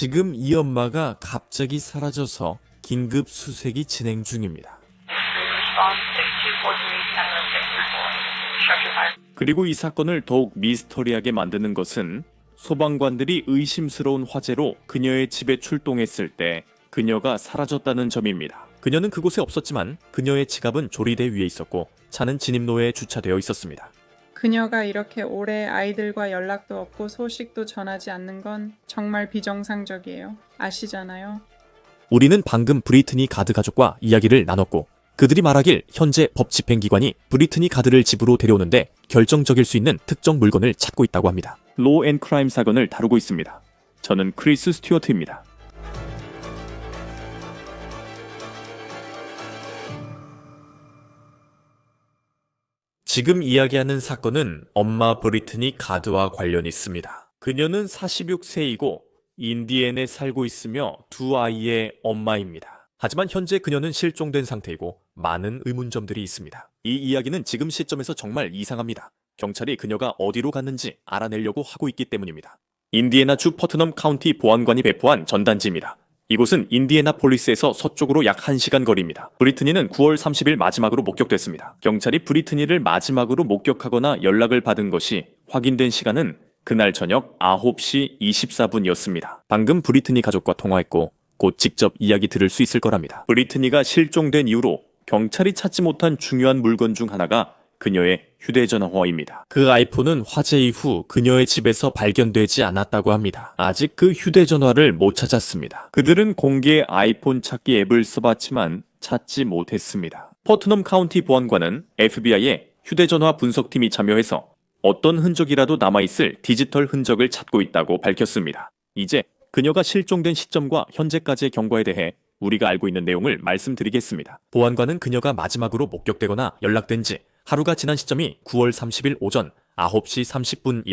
지금 이 엄마가 갑자기 사라져서 긴급 수색이 진행 중입니다. 그리고 이 사건을 더욱 미스터리하게 만드는 것은 소방관들이 의심스러운 화재로 그녀의 집에 출동했을 때 그녀가 사라졌다는 점입니다. 그녀는 그곳에 없었지만 그녀의 지갑은 조리대 위에 있었고 차는 진입로에 주차되어 있었습니다. 그녀가 이렇게 오래 아이들과 연락도 없고 소식도 전하지 않는 건 정말 비정상적이에요. 아시잖아요. 우리는 방금 브리트니 가드 가족과 이야기를 나눴고 그들이 말하길 현재 법 집행기관이 브리트니 가드를 집으로 데려오는데 결정적일 수 있는 특정 물건을 찾고 있다고 합니다. 로우 앤 크라임 사건을 다루고 있습니다. 저는 크리스 스튜어트입니다. 지금 이야기하는 사건은 엄마 브리트니 가드와 관련이 있습니다. 그녀는 46세이고 인디앤에 살고 있으며 두 아이의 엄마입니다. 하지만 현재 그녀는 실종된 상태이고 많은 의문점들이 있습니다. 이 이야기는 지금 시점에서 정말 이상합니다. 경찰이 그녀가 어디로 갔는지 알아내려고 하고 있기 때문입니다. 인디애나주 퍼트넘 카운티 보안관이 배포한 전단지입니다. 이곳은 인디애나폴리스에서 서쪽으로 약 1시간 거리입니다. 브리트니는 9월 30일 마지막으로 목격됐습니다. 경찰이 브리트니를 마지막으로 목격하거나 연락을 받은 것이 확인된 시간은 그날 저녁 9시 24분이었습니다. 방금 브리트니 가족과 통화했고 곧 직접 이야기 들을 수 있을 거랍니다. 브리트니가 실종된 이후로 경찰이 찾지 못한 중요한 물건 중 하나가 그녀의 휴대전화입니다. 그 아이폰은 화재 이후 그녀의 집에서 발견되지 않았다고 합니다. 아직 그 휴대전화를 못 찾았습니다. 그들은 공개 아이폰 찾기 앱을 써봤지만 찾지 못했습니다. 퍼트넘 카운티 보안관은 FBI의 휴대전화 분석팀이 참여해서 어떤 흔적이라도 남아있을 디지털 흔적을 찾고 있다고 밝혔습니다. 이제 그녀가 실종된 시점과 현재까지의 경과에 대해 우리가 알고 있는 내용을 말씀드리겠습니다. 보안관은 그녀가 마지막으로 목격되거나 연락된 지 하루가 지난 시점이 9월 30일 오전 9시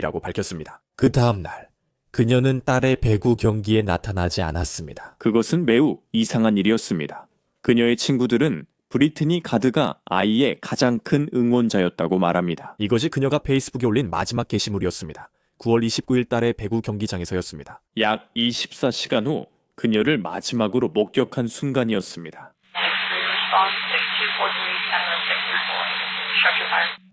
30분이라고 밝혔습니다. 그 다음날 그녀는 딸의 배구 경기에 나타나지 않았습니다. 그것은 매우 이상한 일이었습니다. 그녀의 친구들은 브리트니 가드가 아이의 가장 큰 응원자였다고 말합니다. 이것이 그녀가 페이스북에 올린 마지막 게시물이었습니다. 9월 29일 딸의 배구 경기장에서였습니다. 약 24시간 후 그녀를 마지막으로 목격한 순간이었습니다.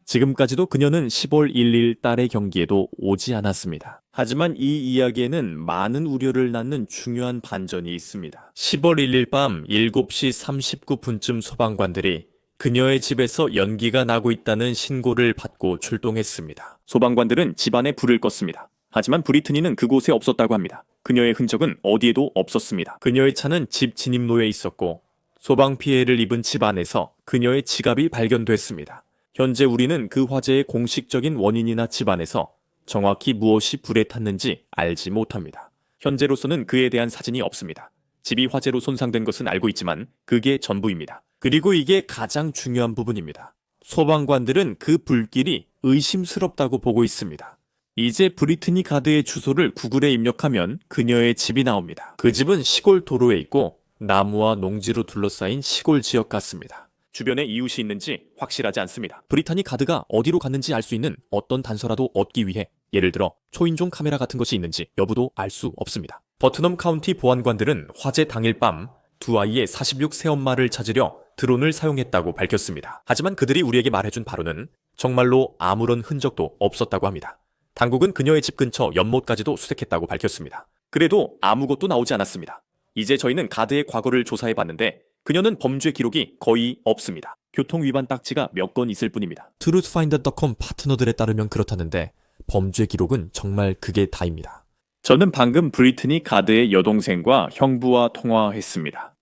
지금까지도 그녀는 10월 1일 딸의 경기에도 오지 않았습니다. 하지만 이 이야기에는 많은 우려를 낳는 중요한 반전이 있습니다. 10월 1일 밤 7시 39분쯤 소방관들이 그녀의 집에서 연기가 나고 있다는 신고를 받고 출동했습니다. 소방관들은 집안에 불을 껐습니다. 하지만 브리트니는 그곳에 없었다고 합니다. 그녀의 흔적은 어디에도 없었습니다. 그녀의 차는 집 진입로에 있었고 소방 피해를 입은 집 안에서 그녀의 지갑이 발견됐습니다. 현재 우리는 그 화재의 공식적인 원인이나 집안에서 정확히 무엇이 불에 탔는지 알지 못합니다. 현재로서는 그에 대한 사진이 없습니다. 집이 화재로 손상된 것은 알고 있지만 그게 전부입니다. 그리고 이게 가장 중요한 부분입니다. 소방관들은 그 불길이 의심스럽다고 보고 있습니다. 이제 브리트니 가드의 주소를 구글에 입력하면 그녀의 집이 나옵니다. 그 집은 시골 도로에 있고 나무와 농지로 둘러싸인 시골 지역 같습니다. 주변에 이웃이 있는지 확실하지 않습니다. 브리트니 가드가 어디로 갔는지 알 수 있는 어떤 단서라도 얻기 위해 예를 들어 초인종 카메라 같은 것이 있는지 여부도 알 수 없습니다. 버트넘 카운티 보안관들은 화재 당일 밤 두 아이의 46 새엄마를 찾으려 드론을 사용했다고 밝혔습니다. 하지만 그들이 우리에게 말해준 바로는 정말로 아무런 흔적도 없었다고 합니다. 당국은 그녀의 집 근처 연못까지도 수색했다고 밝혔습니다. 그래도 아무것도 나오지 않았습니다. 이제 저희는 가드의 과거를 조사해봤는데 그녀는 범죄 기록이 거의 없습니다. 교통 위반 딱지가 몇 건 있을 뿐입니다. truthfinder.com 파트너들에 따르면 그렇다는데 범죄 기록은 정말 그게 다입니다. 저는 방금 브리트니 가드의 여동생과 형부와 통화했습니다.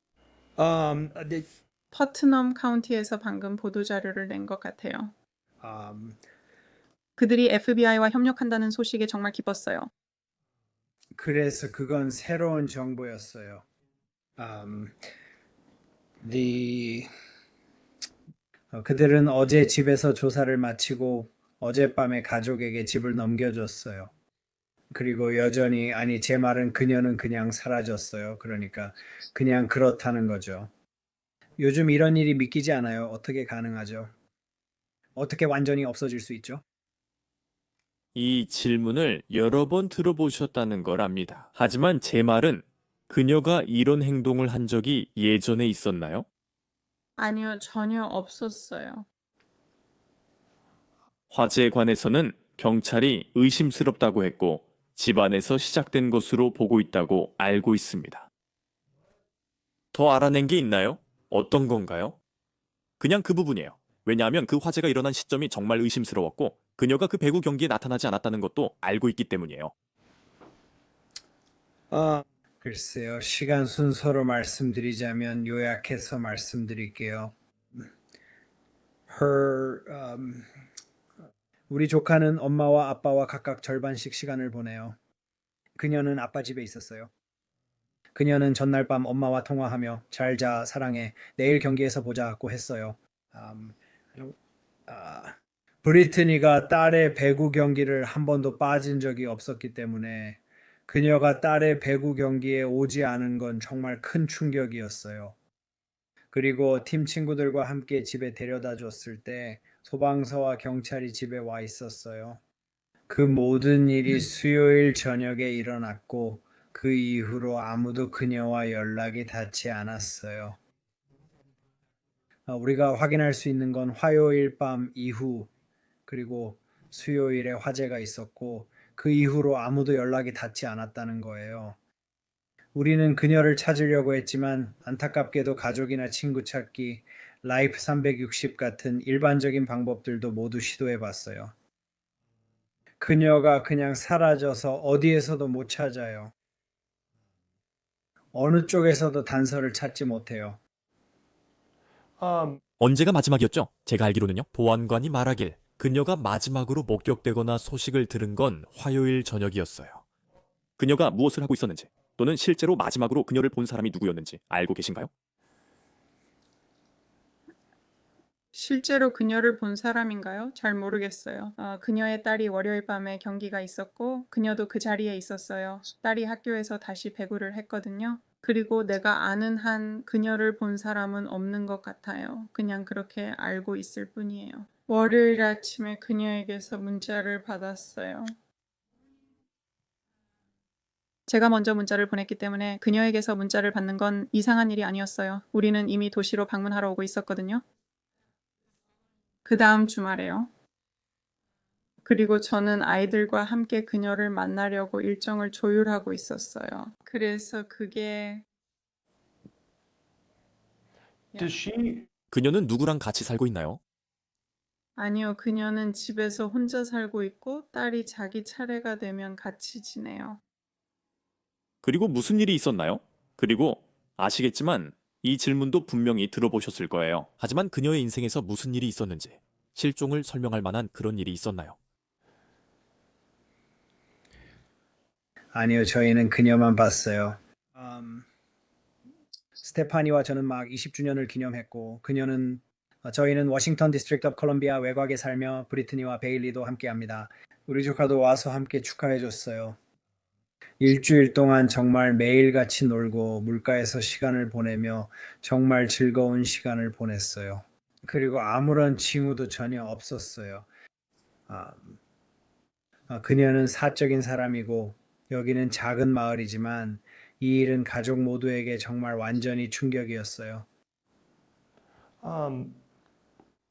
The, 퍼트넘 카운티에서 방금 보도자료를 낸 것 같아요. um, 그들이 FBI와 협력한다는 소식에 정말 기뻤어요. 그래서 그건 새로운 정보였어요. 그들은 어제 집에서 조사를 마치고 어젯밤에 가족에게 집을 넘겨줬어요. 그리고 여전히, 아니, 제 말은 그녀는 그냥 사라졌어요. 그러니까 그냥 그렇다는 거죠. 요즘 이런 일이 믿기지 않아요. 어떻게 가능하죠? 어떻게 완전히 없어질 수 있죠? 이 질문을 여러 번 들어보셨다는 걸 압니다. 하지만 제 말은 그녀가 이런 행동을 한 적이 예전에 있었나요? 아니요, 전혀 없었어요. 화재에 관해서는 경찰이 의심스럽다고 했고 집안에서 시작된 것으로 보고 있다고 알고 있습니다. 더 알아낸 게 있나요? 어떤 건가요? 그냥 그 부분이에요. 왜냐하면 그 화재가 일어난 시점이 정말 의심스러웠고 그녀가 그 배구 경기에 나타나지 않았다는 것도 알고 있기 때문이에요. 글쎄요, 시간 순서로 말씀드리자면 요약해서 말씀드릴게요. Her, 우리 조카는 엄마와 아빠와 각각 절반씩 시간을 보내요. 그녀는 아빠 집에 있었어요. 그녀는 전날 밤 엄마와 통화하며 잘 자, 사랑해, 내일 경기에서 보자고 했어요. 음, 브리트니가 딸의 배구 경기를 한 번도 빠진 적이 없었기 때문에 그녀가 딸의 배구 경기에 오지 않은 건 정말 큰 충격이었어요. 그리고 팀 친구들과 함께 집에 데려다 줬을 때 소방서와 경찰이 집에 와 있었어요. 그 모든 일이 수요일 저녁에 일어났고 그 이후로 아무도 그녀와 연락이 닿지 않았어요. 우리가 확인할 수 있는 건 화요일 밤 이후 그리고 수요일에 화재가 있었고 그 이후로 아무도 연락이 닿지 않았다는 거예요. 우리는 그녀를 찾으려고 했지만 안타깝게도 가족이나 친구 찾기, 라이프 360 같은 일반적인 방법들도 모두 시도해 봤어요. 그녀가 그냥 사라져서 어디에서도 못 찾아요. 어느 쪽에서도 단서를 찾지 못해요. 언제가 마지막이었죠? 제가 알기로는요. 보안관이 말하길 그녀가 마지막으로 목격되거나 소식을 들은 건 화요일 저녁이었어요. 그녀가 무엇을 하고 있었는지 또는 실제로 마지막으로 그녀를 본 사람이 누구였는지 알고 계신가요? 실제로 그녀를 본 사람인가요? 잘 모르겠어요. 그녀의 딸이 월요일 밤에 경기가 있었고 그녀도 그 자리에 있었어요. 딸이 학교에서 다시 배구를 했거든요. 그리고 내가 아는 한 그녀를 본 사람은 없는 것 같아요. 그냥 그렇게 알고 있을 뿐이에요. 월요일 아침에 그녀에게서 문자를 받았어요. 제가 먼저 문자를 보냈기 때문에 그녀에게서 문자를 받는 건 이상한 일이 아니었어요. 우리는 이미 도시로 방문하러 오고 있었거든요. 그 다음 주말에요. 그리고 저는 아이들과 함께 그녀를 만나려고 일정을 조율하고 있었어요. 그래서 그게 그녀는 누구랑 같이 살고 있나요? 아니요, 그녀는 집에서 혼자 살고 있고 딸이 자기 차례가 되면 같이 지내요. 그리고 무슨 일이 있었나요? 그리고 아시겠지만 이 질문도 분명히 들어보셨을 거예요. 하지만 그녀의 인생에서 무슨 일이 있었는지 실종을 설명할 만한 그런 일이 있었나요? 아니요, 저희는 그녀만 봤어요. 스테파니와 저는 막 20주년을 기념했고 저희는 워싱턴 디스트릭트 오브 콜롬비아 외곽에 살며 브리트니와 베일리도 함께합니다. 우리 조카도 와서 함께 축하해줬어요. 일주일 동안 정말 매일같이 놀고 물가에서 시간을 보내며 정말 즐거운 시간을 보냈어요. 그리고 아무런 징후도 전혀 없었어요. 아, 그녀는 사적인 사람이고 여기는 작은 마을이지만 이 일은 가족 모두에게 정말 완전히 충격이었어요.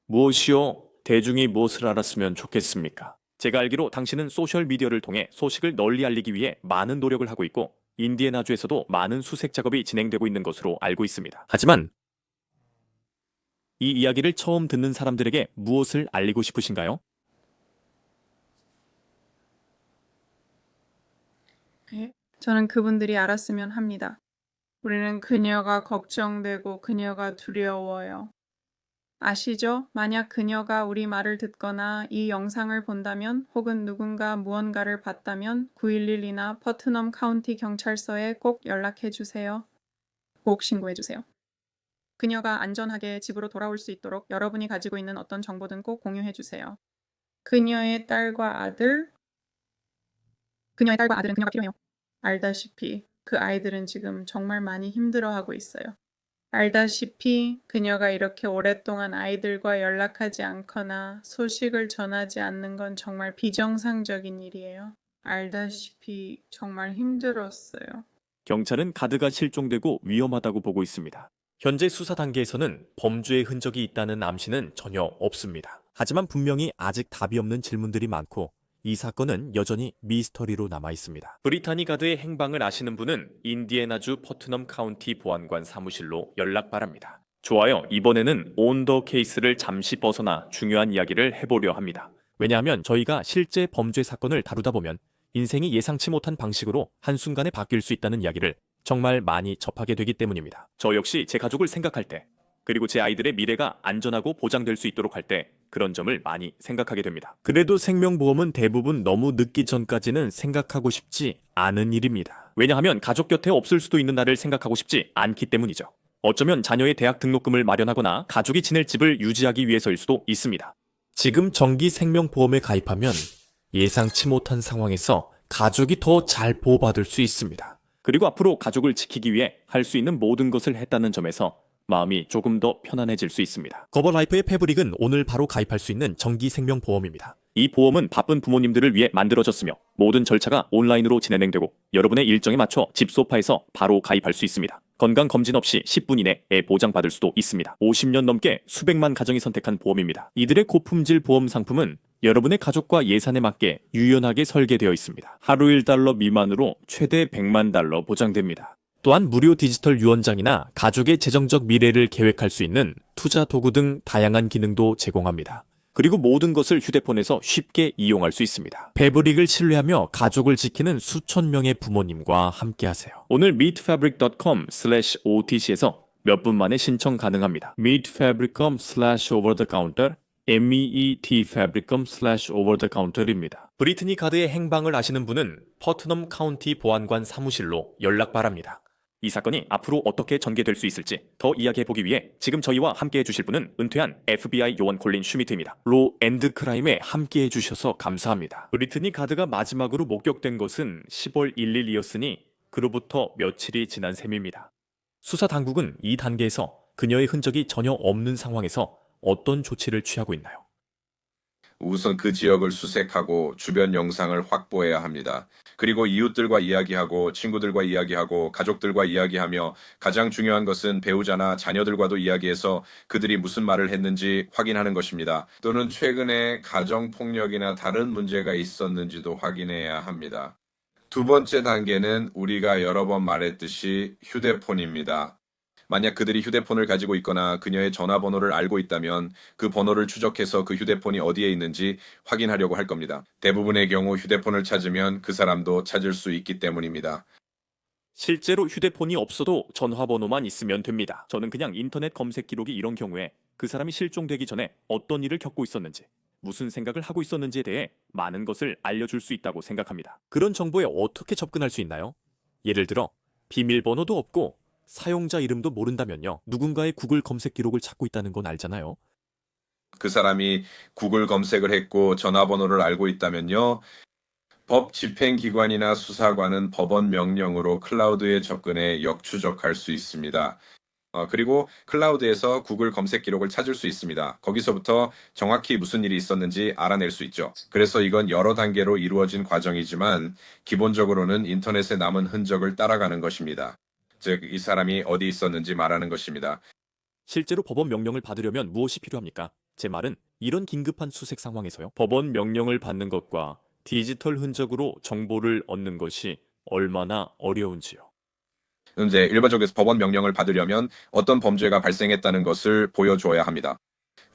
무엇이요? 대중이 무엇을 알았으면 좋겠습니까? 제가 알기로 당신은 소셜미디어를 통해 소식을 널리 알리기 위해 많은 노력을 하고 있고 인디애나주에서도 많은 수색 작업이 진행되고 있는 것으로 알고 있습니다. 하지만 이 이야기를 처음 듣는 사람들에게 무엇을 알리고 싶으신가요? 저는 그분들이 알았으면 합니다. 우리는 그녀가 걱정되고 그녀가 두려워요. 아시죠? 만약 그녀가 우리 말을 듣거나 이 영상을 본다면 혹은 누군가 무언가를 봤다면 911이나 퍼트넘 카운티 경찰서에 꼭 연락해 주세요. 꼭 신고해 주세요. 그녀가 안전하게 집으로 돌아올 수 있도록 여러분이 가지고 있는 어떤 정보든 꼭 공유해 주세요. 그녀의 딸과 아들은 그녀가 필요해요. 알다시피 그 아이들은 지금 정말 많이 힘들어하고 있어요. 알다시피 그녀가 이렇게 오랫동안 아이들과 연락하지 않거나 소식을 전하지 않는 건 정말 비정상적인 일이에요. 알다시피 정말 힘들었어요. 경찰은 가드가 실종되고 위험하다고 보고 있습니다. 현재 수사 단계에서는 범죄의 흔적이 있다는 암시는 전혀 없습니다. 하지만 분명히 아직 답이 없는 질문들이 많고 이 사건은 여전히 미스터리로 남아 있습니다. 브리타니 가드의 행방을 아시는 분은 인디애나주 퍼트넘 카운티 보안관 사무실로 연락 바랍니다. 좋아요. 이번에는 온 더 케이스를 잠시 벗어나 중요한 이야기를 해보려 합니다. 왜냐하면 저희가 실제 범죄 사건을 다루다 보면 인생이 예상치 못한 방식으로 한순간에 바뀔 수 있다는 이야기를 정말 많이 접하게 되기 때문입니다. 저 역시 제 가족을 생각할 때, 그리고 제 아이들의 미래가 안전하고 보장될 수 있도록 할 때 그런 점을 많이 생각하게 됩니다. 그래도 생명보험은 대부분 너무 늦기 전까지는 생각하고 싶지 않은 일입니다. 왜냐하면 가족 곁에 없을 수도 있는 날을 생각하고 싶지 않기 때문이죠. 어쩌면 자녀의 대학 등록금을 마련하거나 가족이 지낼 집을 유지하기 위해서일 수도 있습니다. 지금 정기 생명보험에 가입하면 예상치 못한 상황에서 가족이 더 잘 보호받을 수 있습니다. 그리고 앞으로 가족을 지키기 위해 할 수 있는 모든 것을 했다는 점에서 마음이 조금 더 편안해질 수 있습니다. 거버라이프의 패브릭은 오늘 바로 가입할 수 있는 정기 생명보험입니다. 이 보험은 바쁜 부모님들을 위해 만들어졌으며 모든 절차가 온라인으로 진행되고 여러분의 일정에 맞춰 집 소파에서 바로 가입할 수 있습니다. 건강검진 없이 10분 이내에 보장받을 수도 있습니다. 50년 넘게 수백만 가정이 선택한 보험입니다. 이들의 고품질 보험 상품은 여러분의 가족과 예산에 맞게 유연하게 설계되어 있습니다. 하루 1달러 미만으로 최대 100만 달러 보장됩니다. 또한 무료 디지털 유언장이나 가족의 재정적 미래를 계획할 수 있는 투자 도구 등 다양한 기능도 제공합니다. 그리고 모든 것을 휴대폰에서 쉽게 이용할 수 있습니다. 패브릭을 신뢰하며 가족을 지키는 수천 명의 부모님과 함께하세요. 오늘 meetfabric.com/otc에서 몇 분 만에 신청 가능합니다. meetfabric.com/over-the-counter meetfabric.com/over-the-counter입니다. 브리트니 가드의 행방을 아시는 분은 퍼트넘 카운티 보안관 사무실로 연락 바랍니다. 이 사건이 앞으로 어떻게 전개될 수 있을지 더 이야기해보기 위해 지금 저희와 함께해 주실 분은 은퇴한 FBI 요원 콜린 슈미트입니다. 로 앤드 크라임에 함께해 주셔서 감사합니다. 브리트니 가드가 마지막으로 목격된 것은 10월 1일이었으니 그로부터 며칠이 지난 셈입니다. 수사 당국은 이 단계에서 그녀의 흔적이 전혀 없는 상황에서 어떤 조치를 취하고 있나요? 우선 그 지역을 수색하고 주변 영상을 확보해야 합니다. 그리고 이웃들과 이야기하고 친구들과 이야기하고 가족들과 이야기하며 가장 중요한 것은 배우자나 자녀들과도 이야기해서 그들이 무슨 말을 했는지 확인하는 것입니다. 또는 최근에 가정폭력이나 다른 문제가 있었는지도 확인해야 합니다. 두 번째 단계는 우리가 여러 번 말했듯이 휴대폰입니다. 만약 그들이 휴대폰을 가지고 있거나 그녀의 전화번호를 알고 있다면 그 번호를 추적해서 그 휴대폰이 어디에 있는지 확인하려고 할 겁니다. 대부분의 경우 휴대폰을 찾으면 그 사람도 찾을 수 있기 때문입니다. 실제로 휴대폰이 없어도 전화번호만 있으면 됩니다. 저는 그냥 인터넷 검색 기록이 이런 경우에 그 사람이 실종되기 전에 어떤 일을 겪고 있었는지, 무슨 생각을 하고 있었는지에 대해 많은 것을 알려줄 수 있다고 생각합니다. 그런 정보에 어떻게 접근할 수 있나요? 예를 들어 비밀번호도 없고 사용자 이름도 모른다면요. 누군가의 구글 검색 기록을 찾고 있다는 건 알잖아요. 그 사람이 구글 검색을 했고 전화번호를 알고 있다면요. 법 집행기관이나 수사관은 법원 명령으로 클라우드에 접근해 역추적할 수 있습니다. 그리고 클라우드에서 구글 검색 기록을 찾을 수 있습니다. 거기서부터 정확히 무슨 일이 있었는지 알아낼 수 있죠. 그래서 이건 여러 단계로 이루어진 과정이지만 기본적으로는 인터넷에 남은 흔적을 따라가는 것입니다. 즉, 이 사람이 어디 있었는지 말하는 것입니다. 실제로 법원 명령을 받으려면 무엇이 필요합니까? 제 말은 이런 긴급한 수색 상황에서요. 법원 명령을 받는 것과 디지털 흔적으로 정보를 얻는 것이 얼마나 어려운지요. 이제 일반적으로 법원 명령을 받으려면 어떤 범죄가 발생했다는 것을 보여줘야 합니다.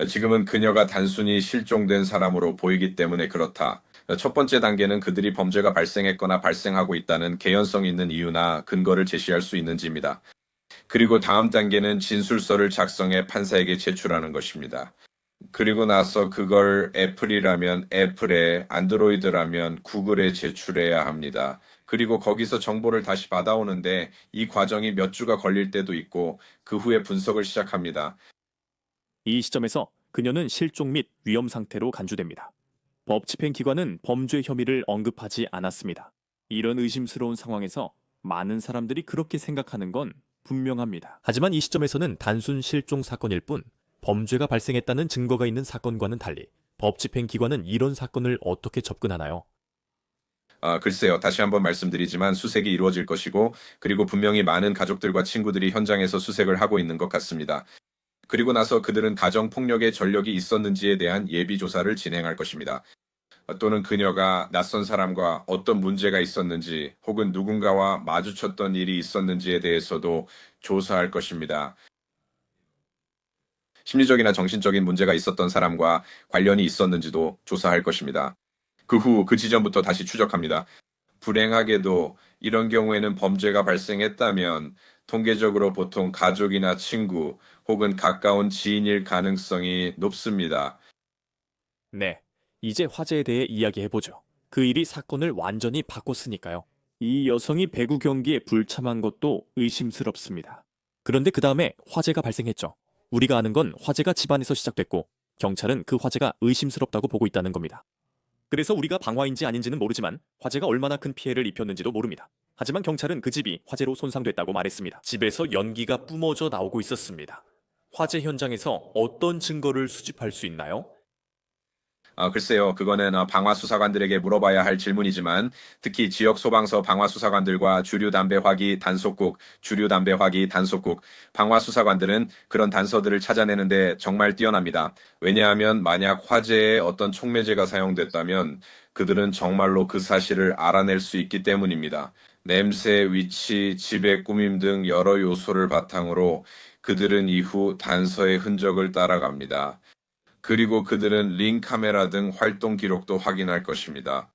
지금은 그녀가 단순히 실종된 사람으로 보이기 때문에 그렇다. 첫 번째 단계는 그들이 범죄가 발생했거나 발생하고 있다는 개연성 있는 이유나 근거를 제시할 수 있는지입니다. 그리고 다음 단계는 진술서를 작성해 판사에게 제출하는 것입니다. 그리고 나서 그걸 애플이라면 애플에, 안드로이드라면 구글에 제출해야 합니다. 그리고 거기서 정보를 다시 받아오는데 이 과정이 몇 주가 걸릴 때도 있고 그 후에 분석을 시작합니다. 이 시점에서 그녀는 실종 및 위험 상태로 간주됩니다. 법 집행기관은 범죄 혐의를 언급하지 않았습니다. 이런 의심스러운 상황에서 많은 사람들이 그렇게 생각하는 건 분명합니다. 하지만 이 시점에서는 단순 실종 사건일 뿐 범죄가 발생했다는 증거가 있는 사건과는 달리 법 집행기관은 이런 사건을 어떻게 접근하나요? 글쎄요. 다시 한번 말씀드리지만 수색이 이루어질 것이고, 그리고 분명히 많은 가족들과 친구들이 현장에서 수색을 하고 있는 것 같습니다. 그리고 나서 그들은 가정폭력의 전력이 있었는지에 대한 예비조사를 진행할 것입니다. 또는 그녀가 낯선 사람과 어떤 문제가 있었는지 혹은 누군가와 마주쳤던 일이 있었는지에 대해서도 조사할 것입니다. 심리적이나 정신적인 문제가 있었던 사람과 관련이 있었는지도 조사할 것입니다. 그 후 그 지점부터 다시 추적합니다. 불행하게도 이런 경우에는 범죄가 발생했다면 통계적으로 보통 가족이나 친구 혹은 가까운 지인일 가능성이 높습니다. 네, 이제 화재에 대해 이야기해보죠. 그 일이 사건을 완전히 바꿨으니까요. 이 여성이 배구 경기에 불참한 것도 의심스럽습니다. 그런데 그 다음에 화재가 발생했죠. 우리가 아는 건 화재가 집안에서 시작됐고 경찰은 그 화재가 의심스럽다고 보고 있다는 겁니다. 그래서 우리가 방화인지 아닌지는 모르지만 화재가 얼마나 큰 피해를 입혔는지도 모릅니다. 하지만 경찰은 그 집이 화재로 손상됐다고 말했습니다. 집에서 연기가 뿜어져 나오고 있었습니다. 화재 현장에서 어떤 증거를 수집할 수 있나요? 글쎄요, 그거는 방화수사관들에게 물어봐야 할 질문이지만 특히 지역 소방서 방화수사관들과 주류 담배 화기 단속국, 방화수사관들은 그런 단서들을 찾아내는데 정말 뛰어납니다. 왜냐하면 만약 화재에 어떤 촉매제가 사용됐다면 그들은 정말로 그 사실을 알아낼 수 있기 때문입니다. 냄새, 위치, 집의 꾸밈 등 여러 요소를 바탕으로 그들은 이후 단서의 흔적을 따라갑니다. 그리고 그들은 링 카메라 등 활동 기록도 확인할 것입니다.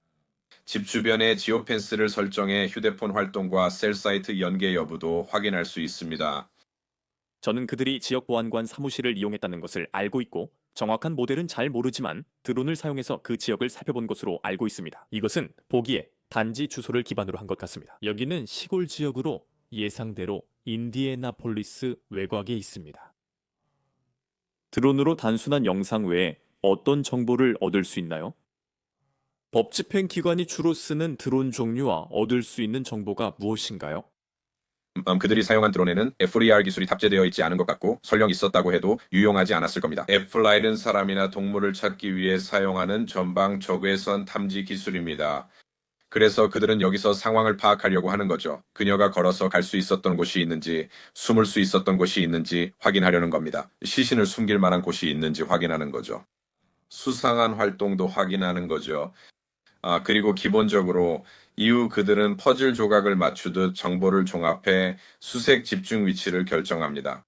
집 주변에 지오펜스를 설정해 휴대폰 활동과 셀 사이트 연계 여부도 확인할 수 있습니다. 저는 그들이 지역 보안관 사무실을 이용했다는 것을 알고 있고 정확한 모델은 잘 모르지만 드론을 사용해서 그 지역을 살펴본 것으로 알고 있습니다. 이것은 보기에 단지 주소를 기반으로 한 것 같습니다. 여기는 시골 지역으로 예상대로 인디애나폴리스 외곽에 있습니다. 드론으로 단순한 영상 외에 어떤 정보를 얻을 수 있나요? 법 집행 기관이 주로 쓰는 드론 종류와 얻을 수 있는 정보가 무엇인가요? 그들이 사용한 드론에는 FLIR 기술이 탑재되어 있지 않은 것 같고 설령 있었다고 해도 유용하지 않았을 겁니다. FLIR은 사람이나 동물을 찾기 위해 사용하는 전방 적외선 탐지 기술입니다. 그래서 그들은 여기서 상황을 파악하려고 하는 거죠. 그녀가 걸어서 갈 수 있었던 곳이 있는지, 숨을 수 있었던 곳이 있는지 확인하려는 겁니다. 시신을 숨길 만한 곳이 있는지 확인하는 거죠. 수상한 활동도 확인하는 거죠. 그리고 기본적으로 이후 그들은 퍼즐 조각을 맞추듯 정보를 종합해 수색 집중 위치를 결정합니다.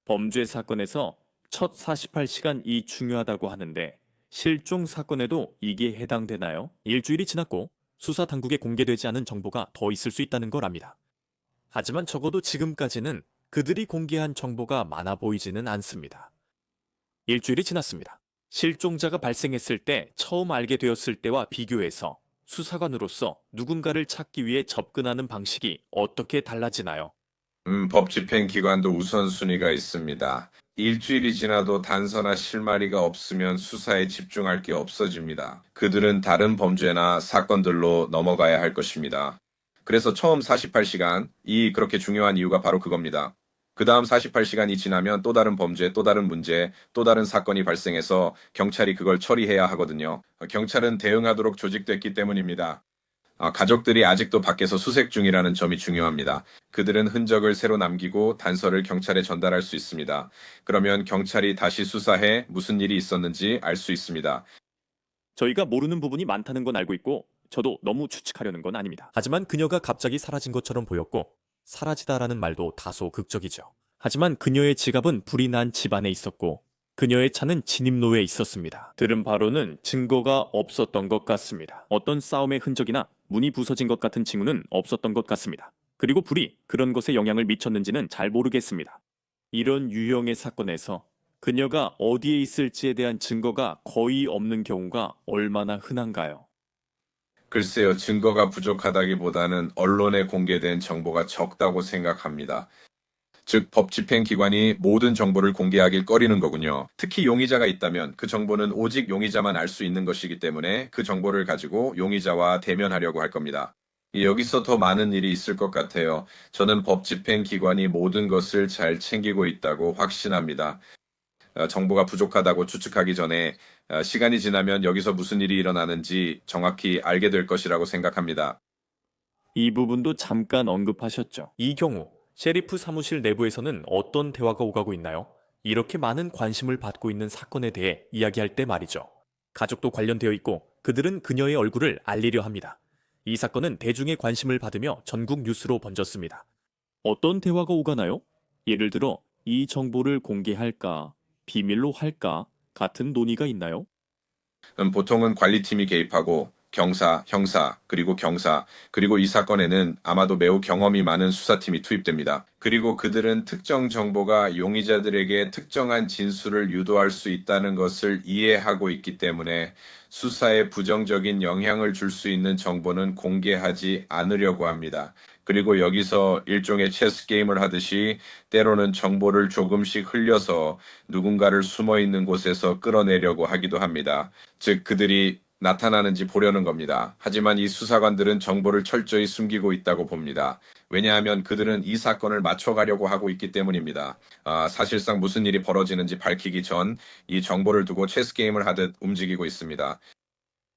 범죄 사건에서 첫 48시간이 중요하다고 하는데 실종 사건에도 이게 해당되나요? 일주일이 지났고 수사 당국에 공개되지 않은 정보가 더 있을 수 있다는 걸 압니다. 하지만 적어도 지금까지는 그들이 공개한 정보가 많아 보이지는 않습니다. 일주일이 지났습니다. 실종자가 발생했을 때 처음 알게 되었을 때와 비교해서 수사관으로서 누군가를 찾기 위해 접근하는 방식이 어떻게 달라지나요? 법 집행 기관도 우선순위가 있습니다. 일주일이 지나도 단서나 실마리가 없으면 수사에 집중할 게 없어집니다. 그들은 다른 범죄나 사건들로 넘어가야 할 것입니다. 그래서 처음 48시간이 그렇게 중요한 이유가 바로 그겁니다. 그 다음 48시간이 지나면 또 다른 범죄, 또 다른 문제, 또 다른 사건이 발생해서 경찰이 그걸 처리해야 하거든요. 경찰은 대응하도록 조직됐기 때문입니다. 가족들이 아직도 밖에서 수색 중이라는 점이 중요합니다. 그들은 흔적을 새로 남기고 단서를 경찰에 전달할 수 있습니다. 그러면 경찰이 다시 수사해 무슨 일이 있었는지 알 수 있습니다. 저희가 모르는 부분이 많다는 건 알고 있고 저도 너무 추측하려는 건 아닙니다. 하지만 그녀가 갑자기 사라진 것처럼 보였고 사라지다라는 말도 다소 극적이죠. 하지만 그녀의 지갑은 불이 난 집안에 있었고 그녀의 차는 진입로에 있었습니다. 들은 바로는 증거가 없었던 것 같습니다. 어떤 싸움의 흔적이나 문이 부서진 것 같은 징후는 없었던 것 같습니다. 그리고 불이 그런 것에 영향을 미쳤는지는 잘 모르겠습니다. 이런 유형의 사건에서 그녀가 어디에 있을지에 대한 증거가 거의 없는 경우가 얼마나 흔한가요? 글쎄요, 증거가 부족하다기보다는 언론에 공개된 정보가 적다고 생각합니다. 즉, 법 집행 기관이 모든 정보를 공개하길 꺼리는 거군요. 특히 용의자가 있다면 그 정보는 오직 용의자만 알 수 있는 것이기 때문에 그 정보를 가지고 용의자와 대면하려고 할 겁니다. 여기서 더 많은 일이 있을 것 같아요. 저는 법 집행 기관이 모든 것을 잘 챙기고 있다고 확신합니다. 정보가 부족하다고 추측하기 전에 시간이 지나면 여기서 무슨 일이 일어나는지 정확히 알게 될 것이라고 생각합니다. 이 부분도 잠깐 언급하셨죠. 이 경우 셰리프 사무실 내부에서는 어떤 대화가 오가고 있나요? 이렇게 많은 관심을 받고 있는 사건에 대해 이야기할 때 말이죠. 가족도 관련되어 있고 그들은 그녀의 얼굴을 알리려 합니다. 이 사건은 대중의 관심을 받으며 전국 뉴스로 번졌습니다. 어떤 대화가 오가나요? 예를 들어 이 정보를 공개할까, 비밀로 할까 같은 논의가 있나요? 보통은 관리팀이 개입하고 경사, 형사, 그리고 경사, 그리고 이 사건에는 아마도 매우 경험이 많은 수사팀이 투입됩니다. 그리고 그들은 특정 정보가 용의자들에게 특정한 진술을 유도할 수 있다는 것을 이해하고 있기 때문에 수사에 부정적인 영향을 줄 수 있는 정보는 공개하지 않으려고 합니다. 그리고 여기서 일종의 체스 게임을 하듯이 때로는 정보를 조금씩 흘려서 누군가를 숨어 있는 곳에서 끌어내려고 하기도 합니다. 즉, 그들이 나타나는지 보려는 겁니다. 하지만 이 수사관들은 정보를 철저히 숨기고 있다고 봅니다. 왜냐하면 그들은 이 사건을 맞춰가려고 하고 있기 때문입니다. 사실상 무슨 일이 벌어지는지 밝히기 전 이 정보를 두고 체스 게임을 하듯 움직이고 있습니다.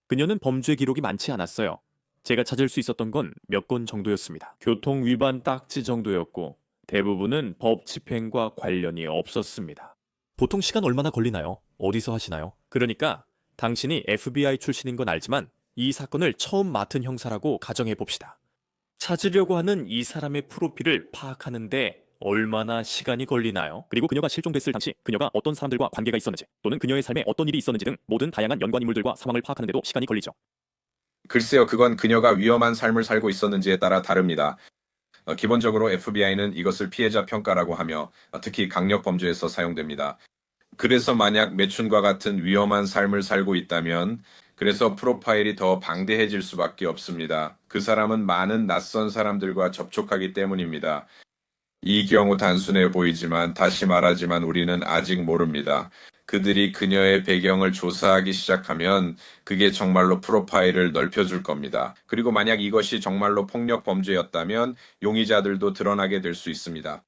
그녀는 범죄 기록이 많지 않았어요. 제가 찾을 수 있었던 건 몇 건 정도였습니다. 교통 위반 딱지 정도였고 대부분은 법 집행과 관련이 없었습니다. 보통 시간 얼마나 걸리나요? 어디서 하시나요? 그러니까 당신이 FBI 출신인 건 알지만 이 사건을 처음 맡은 형사라고 가정해 봅시다. 찾으려고 하는 이 사람의 프로필을 파악하는데 얼마나 시간이 걸리나요? 그리고 그녀가 실종됐을 당시 그녀가 어떤 사람들과 관계가 있었는지 또는 그녀의 삶에 어떤 일이 있었는지 등 모든 다양한 연관 인물들과 상황을 파악하는데도 시간이 걸리죠. 글쎄요, 그건 그녀가 위험한 삶을 살고 있었는지에 따라 다릅니다. 기본적으로 FBI는 이것을 피해자 평가라고 하며 특히 강력 범죄에서 사용됩니다. 그래서 만약 매춘과 같은 위험한 삶을 살고 있다면 그래서 프로파일이 더 방대해질 수밖에 없습니다. 그 사람은 많은 낯선 사람들과 접촉하기 때문입니다. 이 경우 단순해 보이지만 다시 말하지만 우리는 아직 모릅니다. 그들이 그녀의 배경을 조사하기 시작하면 그게 정말로 프로파일을 넓혀줄 겁니다. 그리고 만약 이것이 정말로 폭력 범죄였다면 용의자들도 드러나게 될 수 있습니다.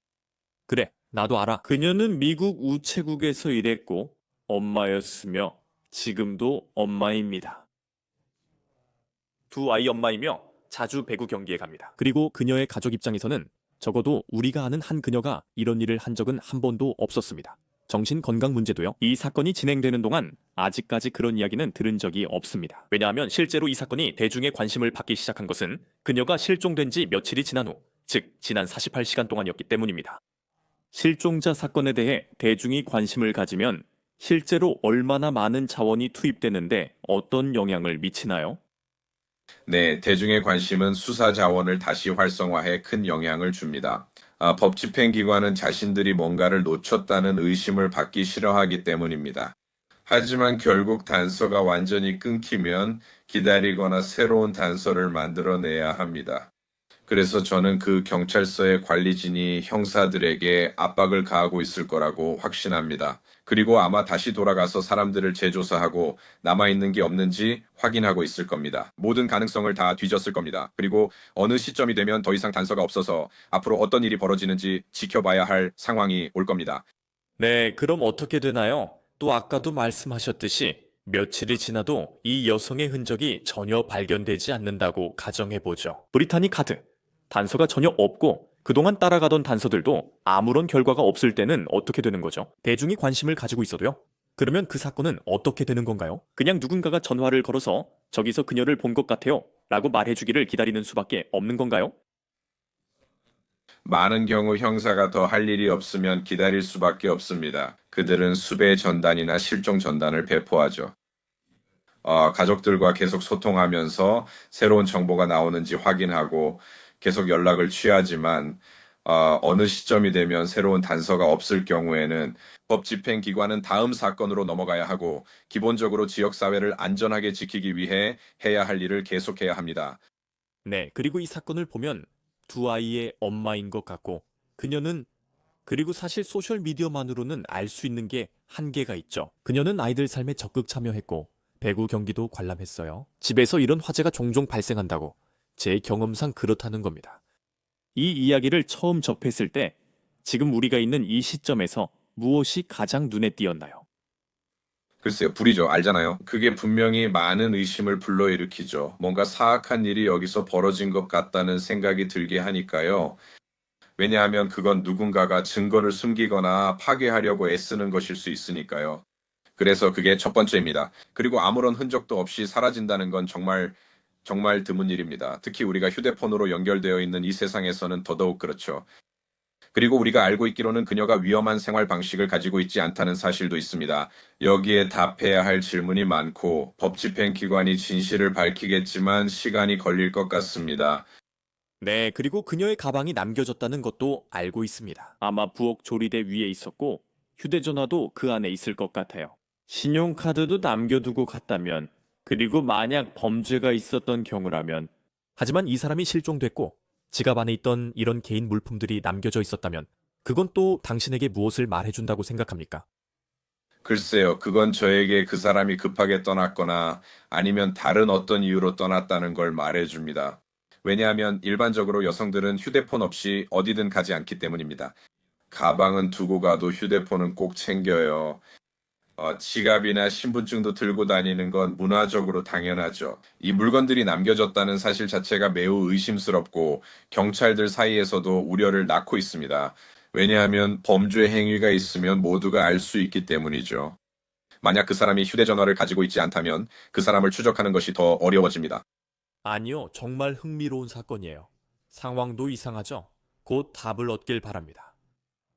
그래, 나도 알아. 그녀는 미국 우체국에서 일했고 엄마였으며 지금도 엄마입니다. 두 아이 엄마이며 자주 배구 경기에 갑니다. 그리고 그녀의 가족 입장에서는 적어도 우리가 아는 한 그녀가 이런 일을 한 적은 한 번도 없었습니다. 정신 건강 문제도요. 이 사건이 진행되는 동안 아직까지 그런 이야기는 들은 적이 없습니다. 왜냐하면 실제로 이 사건이 대중의 관심을 받기 시작한 것은 그녀가 실종된 지 며칠이 지난 후, 즉 지난 48시간 동안이었기 때문입니다. 실종자 사건에 대해 대중이 관심을 가지면 실제로 얼마나 많은 자원이 투입되는데 어떤 영향을 미치나요? 네, 대중의 관심은 수사 자원을 다시 활성화해 큰 영향을 줍니다. 법 집행기관은 자신들이 뭔가를 놓쳤다는 의심을 받기 싫어하기 때문입니다. 하지만 결국 단서가 완전히 끊기면 기다리거나 새로운 단서를 만들어내야 합니다. 그래서 저는 그 경찰서의 관리진이 형사들에게 압박을 가하고 있을 거라고 확신합니다. 그리고 아마 다시 돌아가서 사람들을 재조사하고 남아있는 게 없는지 확인하고 있을 겁니다. 모든 가능성을 다 뒤졌을 겁니다. 그리고 어느 시점이 되면 더 이상 단서가 없어서 앞으로 어떤 일이 벌어지는지 지켜봐야 할 상황이 올 겁니다. 네, 그럼 어떻게 되나요? 또 아까도 말씀하셨듯이 며칠이 지나도 이 여성의 흔적이 전혀 발견되지 않는다고 가정해보죠. 브리타니 카드. 단서가 전혀 없고 그동안 따라가던 단서들도 아무런 결과가 없을 때는 어떻게 되는 거죠? 대중이 관심을 가지고 있어도요? 그러면 그 사건은 어떻게 되는 건가요? 그냥 누군가가 전화를 걸어서 저기서 그녀를 본 것 같아요 라고 말해주기를 기다리는 수밖에 없는 건가요? 많은 경우 형사가 더 할 일이 없으면 기다릴 수밖에 없습니다. 그들은 수배 전단이나 실종 전단을 배포하죠. 가족들과 계속 소통하면서 새로운 정보가 나오는지 확인하고 계속 연락을 취하지만 어느 시점이 되면 새로운 단서가 없을 경우에는 법 집행 기관은 다음 사건으로 넘어가야 하고 기본적으로 지역 사회를 안전하게 지키기 위해 해야 할 일을 계속해야 합니다. 네, 그리고 이 사건을 보면 두 아이의 엄마인 것 같고 그리고 사실 소셜미디어만으로는 알 수 있는 게 한계가 있죠. 그녀는 아이들 삶에 적극 참여했고 배구 경기도 관람했어요. 집에서 이런 화재가 종종 발생한다고 제 경험상 그렇다는 겁니다. 이 이야기를 처음 접했을 때 지금 우리가 있는 이 시점에서 무엇이 가장 눈에 띄었나요? 글쎄요, 불이죠. 알잖아요. 그게 분명히 많은 의심을 불러일으키죠. 뭔가 사악한 일이 여기서 벌어진 것 같다는 생각이 들게 하니까요. 왜냐하면 그건 누군가가 증거를 숨기거나 파괴하려고 애쓰는 것일 수 있으니까요. 그래서 그게 첫 번째입니다. 그리고 아무런 흔적도 없이 사라진다는 건 정말 드문 일입니다. 특히 우리가 휴대폰으로 연결되어 있는 이 세상에서는 더더욱 그렇죠. 그리고 우리가 알고 있기로는 그녀가 위험한 생활 방식을 가지고 있지 않다는 사실도 있습니다. 여기에 답해야 할 질문이 많고 법 집행 기관이 진실을 밝히겠지만 시간이 걸릴 것 같습니다. 네, 그리고 그녀의 가방이 남겨졌다는 것도 알고 있습니다. 아마 부엌 조리대 위에 있었고 휴대전화도 그 안에 있을 것 같아요. 신용카드도 남겨두고 갔다면, 그리고 만약 범죄가 있었던 경우라면, 하지만 이 사람이 실종됐고 지갑 안에 있던 이런 개인 물품들이 남겨져 있었다면 그건 또 당신에게 무엇을 말해준다고 생각합니까? 글쎄요, 그건 저에게 그 사람이 급하게 떠났거나 아니면 다른 어떤 이유로 떠났다는 걸 말해줍니다. 왜냐하면 일반적으로 여성들은 휴대폰 없이 어디든 가지 않기 때문입니다. 가방은 두고 가도 휴대폰은 꼭 챙겨요. 지갑이나 신분증도 들고 다니는 건 문화적으로 당연하죠. 이 물건들이 남겨졌다는 사실 자체가 매우 의심스럽고 경찰들 사이에서도 우려를 낳고 있습니다. 왜냐하면 범죄 행위가 있으면 모두가 알 수 있기 때문이죠. 만약 그 사람이 휴대전화를 가지고 있지 않다면 그 사람을 추적하는 것이 더 어려워집니다. 아니요, 정말 흥미로운 사건이에요. 상황도 이상하죠? 곧 답을 얻길 바랍니다.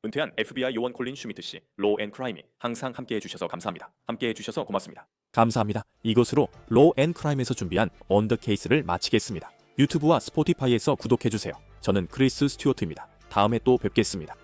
은퇴한 FBI 요원 콜린 슈미트 씨, 로우 앤 크라임이 항상 함께해 주셔서 감사합니다. 함께해 주셔서 고맙습니다. 감사합니다. 이것으로 로우 앤 크라임에서 준비한 On the Case를 마치겠습니다. 유튜브와 스포티파이에서 구독해 주세요. 저는 크리스 스튜어트입니다. 다음에 또 뵙겠습니다.